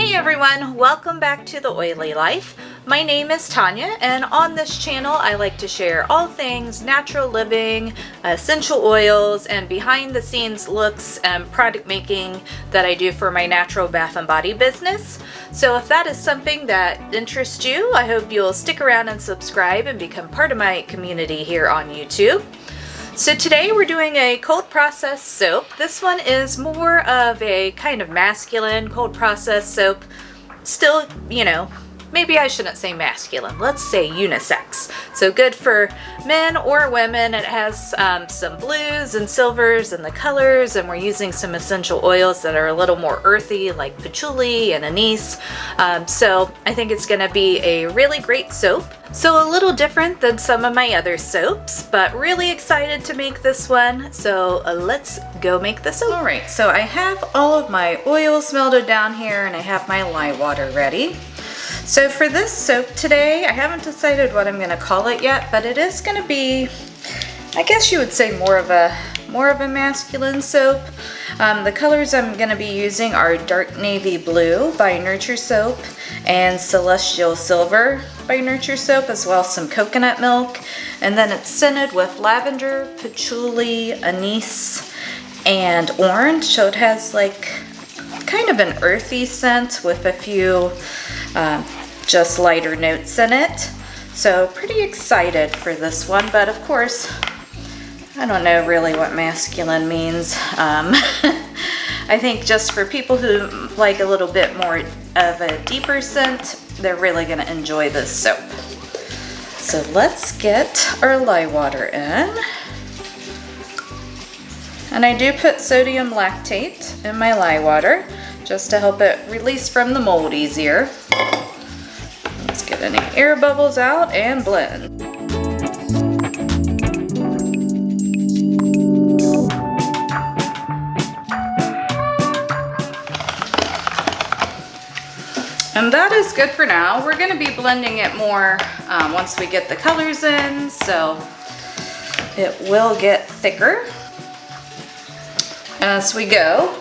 Hey everyone, welcome back to The Oily Life. My name is Tanya, and on this channel I like to share all things natural living, essential oils, and behind the scenes looks and product making that I do for my natural bath and body business. So if that is something that interests you, I hope you'll stick around and subscribe and become part of my community here on YouTube. So today we're doing a cold process soap. This one is more of a kind of masculine cold process soap. Still, you know, maybe I shouldn't say masculine, let's say unisex. So good for men or women. It has some blues and silvers and the colors, and we're using some essential oils that are a little more earthy like patchouli and anise. So I think it's gonna be a really great soap. So a little different than some of my other soaps, but really excited to make this one. So let's go make the soap. All right, so I have all of my oils melted down here and I have my lye water ready. So for this soap today, I haven't decided what I'm gonna call it yet, but it is gonna be, I guess you would say more of a masculine soap. The colors I'm gonna be using are Dark Navy Blue by Nurture Soap and Celestial Silver by Nurture Soap, as well as some coconut milk. And then it's scented with lavender, patchouli, anise, and orange. So it has like kind of an earthy scent with a few just lighter notes in it. So pretty excited for this one, but of course, I don't know really what masculine means. I think just for people who like a little bit more of a deeper scent, they're really gonna enjoy this soap. So let's get our lye water in. And I do put sodium lactate in my lye water just to help it release from the mold easier. Let's get any air bubbles out and blend. And that is good for now. We're going to be blending it more once we get the colors in, so it will get thicker as we go.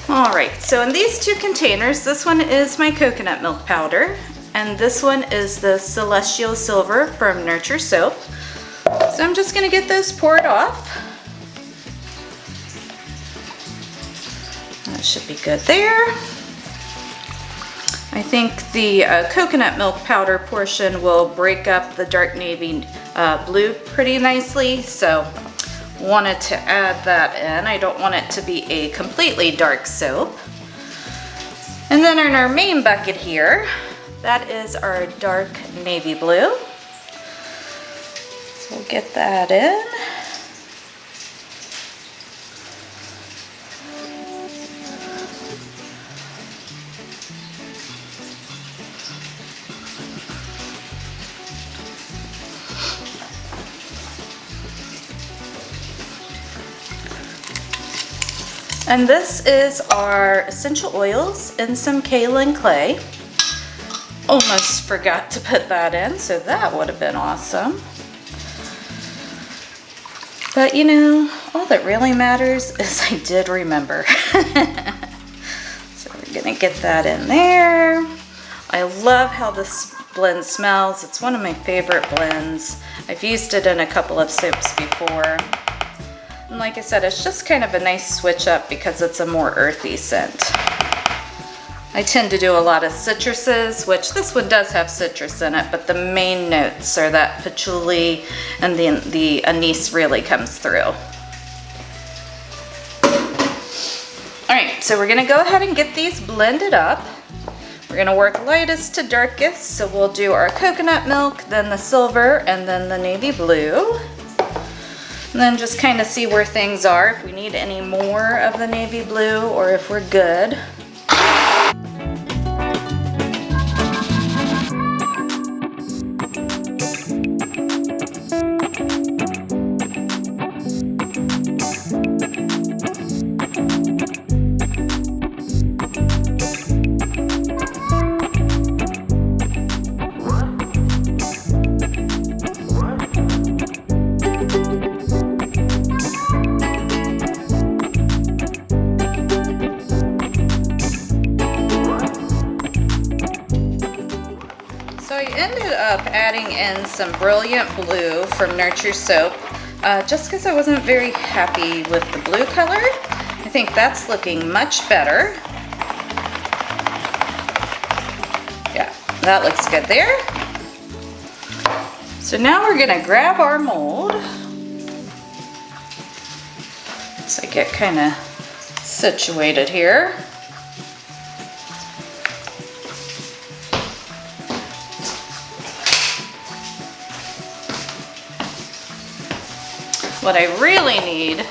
All right, so in these two containers, this one is my coconut milk powder, and this one is the Celestial Silver from Nurture Soap. So I'm just gonna get those poured off. That should be good there. I think the coconut milk powder portion will break up the Dark Navy Blue pretty nicely, so wanted to add that in. I don't want it to be a completely dark soap. And then in our main bucket here, that is our Dark Navy Blue. So we'll get that in. And this is our essential oils in some kaolin clay. Almost forgot to put that in, so that would have been awesome. But you know, all that really matters is I did remember. So we're gonna get that in there. I love how this blend smells. It's one of my favorite blends. I've used it in a couple of soaps before. And like I said, it's just kind of a nice switch up because it's a more earthy scent. I tend to do a lot of citruses, which this one does have citrus in it, but the main notes are that patchouli and the anise really comes through. All right, so we're gonna go ahead and get these blended up. We're gonna work lightest to darkest, so we'll do our coconut milk, then the silver, and then the navy blue. And then just kind of see where things are, if we need any more of the navy blue or if we're good. ended up adding in some Brilliant Blue from Nurture Soap, just because I wasn't very happy with the blue color. I think that's looking much better. Yeah, that looks good there. So now we're gonna grab our mold. So I get kind of situated here. What I really need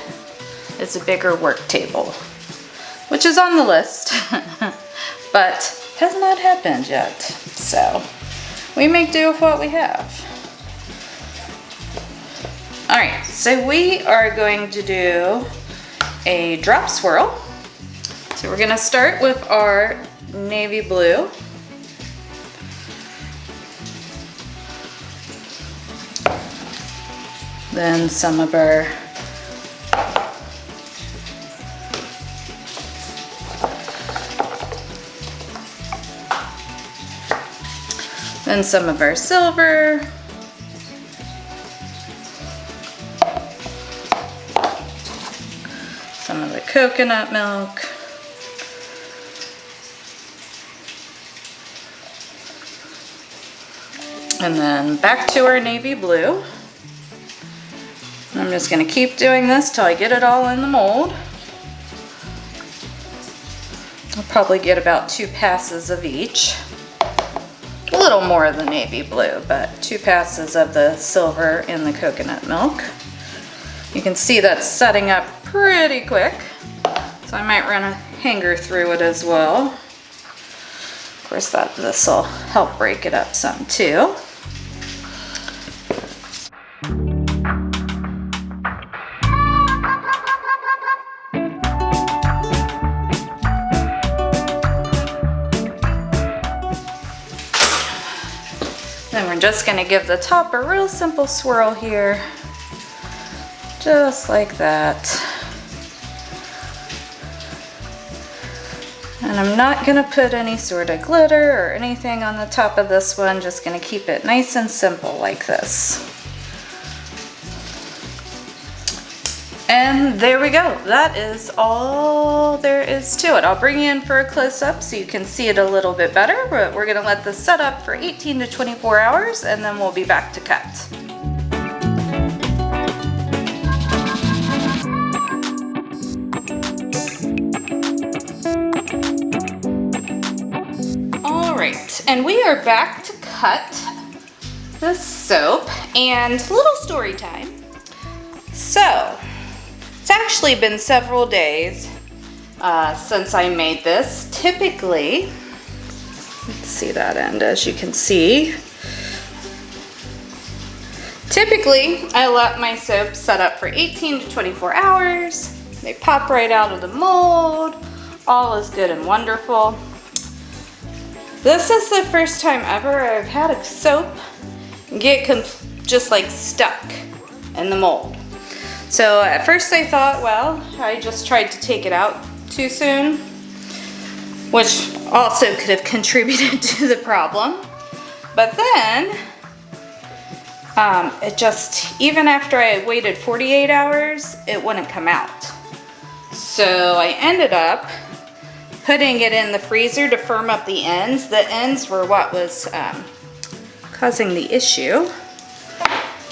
is a bigger work table, which is on the list, but has not happened yet. So we make do with what we have. All right, so we are going to do a drop swirl. So we're gonna start with our navy blue. Then some of our silver. Some of the coconut milk. And then back to our navy blue. I'm just going to keep doing this till I get it all in the mold. I'll probably get about 2 passes of each. A little more of the navy blue, but 2 passes of the silver in the coconut milk. You can see that's setting up pretty quick, so I might run a hanger through it as well. Of course, this will help break it up some too. Then we're just going to give the top a real simple swirl here, just like that. And I'm not going to put any sort of glitter or anything on the top of this one, just going to keep it nice and simple like this. And there we go. That is all there is to it. I'll bring you in for a close-up so you can see it a little bit better, but we're gonna let this set up for 18 to 24 hours and then we'll be back to cut. All right, and we are back to cut the soap, and a little story time. So, it's actually been several days since I made this. Typically, let's see that end, as you can see. Typically, I let my soap set up for 18 to 24 hours. They pop right out of the mold. All is good and wonderful. This is the first time ever I've had a soap get just like stuck in the mold. So at first I thought, well, I just tried to take it out too soon, which also could have contributed to the problem. But then, it just, even after I waited 48 hours, it wouldn't come out. So I ended up putting it in the freezer to firm up the ends. The ends were what was causing the issue.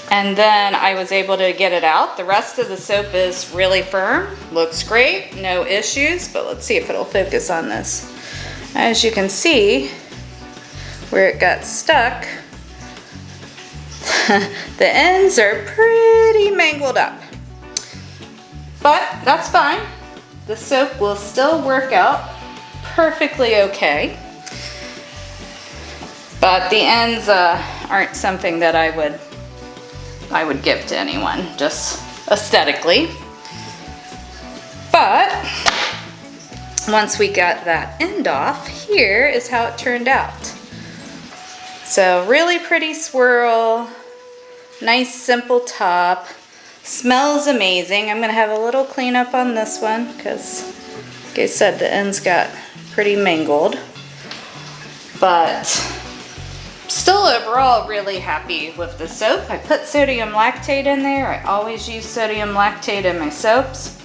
And then I was able to get it out. The rest of the soap is really firm, looks great, no issues, but let's see if it'll focus on this. As you can see, where it got stuck, the ends are pretty mangled up. But that's fine. The soap will still work out perfectly okay. But the ends aren't something that I would give to anyone, just aesthetically. But once we got that end off, here is how it turned out. So really pretty swirl, nice simple top, smells amazing. I'm gonna have a little cleanup on this one because, like I said, the ends got pretty mangled. But Still overall really happy with the soap. I put sodium lactate in there. I always use sodium lactate in my soaps.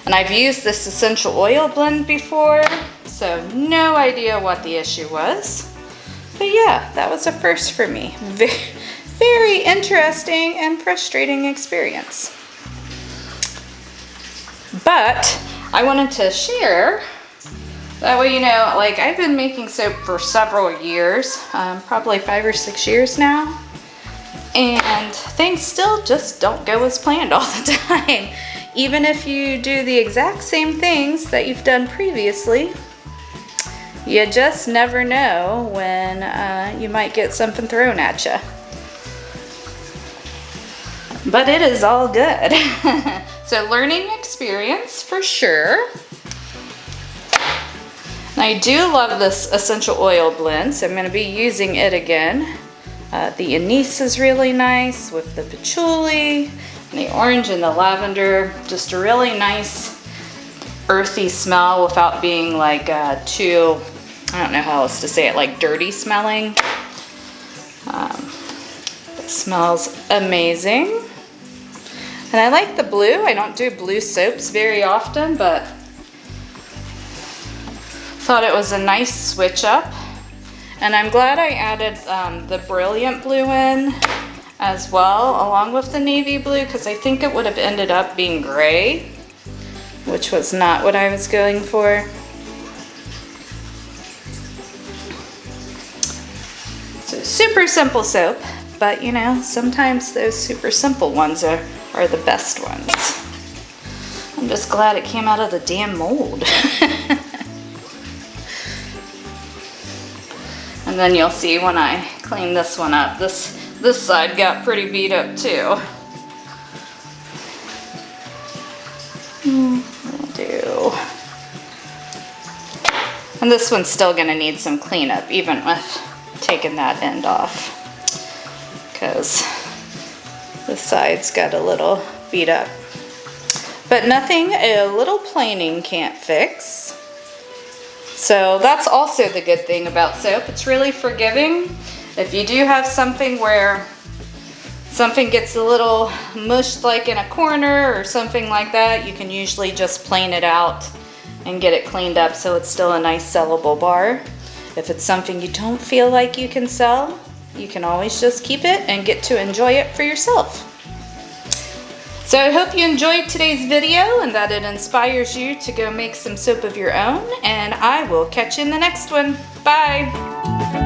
And I've used this essential oil blend before, so no idea what the issue was. But yeah, that was a first for me. Very interesting and frustrating experience. But I wanted to share, that way you know, like I've been making soap for several years, probably 5 or 6 years now. And things still just don't go as planned all the time. Even if you do the exact same things that you've done previously, you just never know when you might get something thrown at you. But it is all good. So learning experience for sure. And I do love this essential oil blend, so I'm going to be using it again. The Anise is really nice with the patchouli, and the orange and the lavender. Just a really nice earthy smell without being like too, I don't know how else to say it, like dirty smelling. It smells amazing. And I like the blue. I don't do blue soaps very often, but thought it was a nice switch up. And I'm glad I added the brilliant blue in as well, along with the navy blue, because I think it would have ended up being gray, which was not what I was going for. So super simple soap, but you know, sometimes those super simple ones are the best ones. I'm just glad it came out of the damn mold. And then you'll see when I clean this one up, this side got pretty beat up too. Will do. And this one's still gonna need some cleanup, even with taking that end off, because the side's got a little beat up. But nothing a little planing can't fix. So that's also the good thing about soap. It's really forgiving. If you do have something where something gets a little mushed like in a corner or something like that, you can usually just plane it out and get it cleaned up so it's still a nice sellable bar. If it's something you don't feel like you can sell, you can always just keep it and get to enjoy it for yourself. So I hope you enjoyed today's video and that it inspires you to go make some soap of your own, and I will catch you in the next one. Bye!